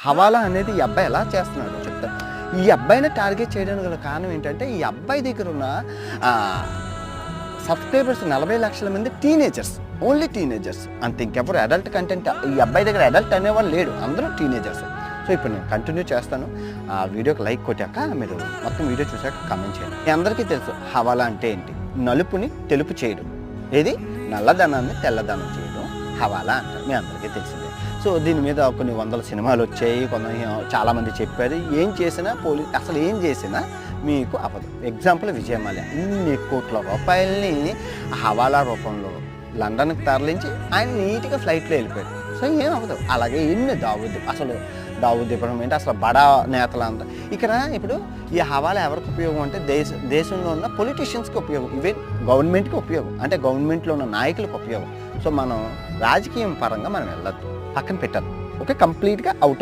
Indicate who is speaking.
Speaker 1: హవాలా అనేది ఈ అబ్బాయి ఎలా చేస్తున్నాడో చెప్తాను. ఈ అబ్బాయిని టార్గెట్ చేయడానికి గల కారణం ఏంటంటే, ఈ అబ్బాయి దగ్గర ఉన్న సబ్స్క్రైబర్స్ 40 లక్షల మంది టీనేజర్స్, ఓన్లీ టీనేజర్స్ అంతే. ఇంకెవరు అడల్ట్ కంటెంట్ ఈ అబ్బాయి దగ్గర అడల్ట్ అనేవాళ్ళు లేడు, అందరూ టీనేజర్స్. సో ఇప్పుడు నేను కంటిన్యూ చేస్తాను. ఆ వీడియోకి లైక్ కొట్టాక మీరు మొత్తం వీడియో చూసాక కామెంట్ చేయండి. మీ అందరికీ తెలుసు హవాలా అంటే ఏంటి. నలుపుని తెలుపు చేయడం, ఏది నల్లధనాన్ని తెల్లధనం చేయడం హవాలా అంటారు, మీ అందరికీ తెలిసిందే. సో దీని మీద కొన్ని వందల సినిమాలు వచ్చాయి, చాలామంది చెప్పారు. ఏం చేసినా అసలు ఏం చేసినా మీకు అవ్వదు. ఎగ్జాంపుల్ విజయమాల్య ఇన్ని కోట్ల రూపాయలని హవాలా రూపంలో లండన్కి తరలించి ఆయన నీట్గా ఫ్లైట్లో వెళ్ళిపోయాడు. సో ఏం అవ్వదు. అలాగే ఎన్ని దావూద్ ఇబ్రహీం ఏంటి అసలు బడా నేతలంతా ఇక్కడ. ఇప్పుడు ఈ హవాలా ఎవరికి ఉపయోగం అంటే దేశంలో ఉన్న పొలిటీషియన్స్కి ఉపయోగం, ఈవెన్ గవర్నమెంట్కి ఉపయోగం, అంటే గవర్నమెంట్లో ఉన్న నాయకులకు ఉపయోగం. సో మనం రాజకీయం పరంగా మనం వెళ్ళొద్దు, పక్కన పెట్టద్దు. ఓకే, కంప్లీట్గా అవుట్ ఆఫ్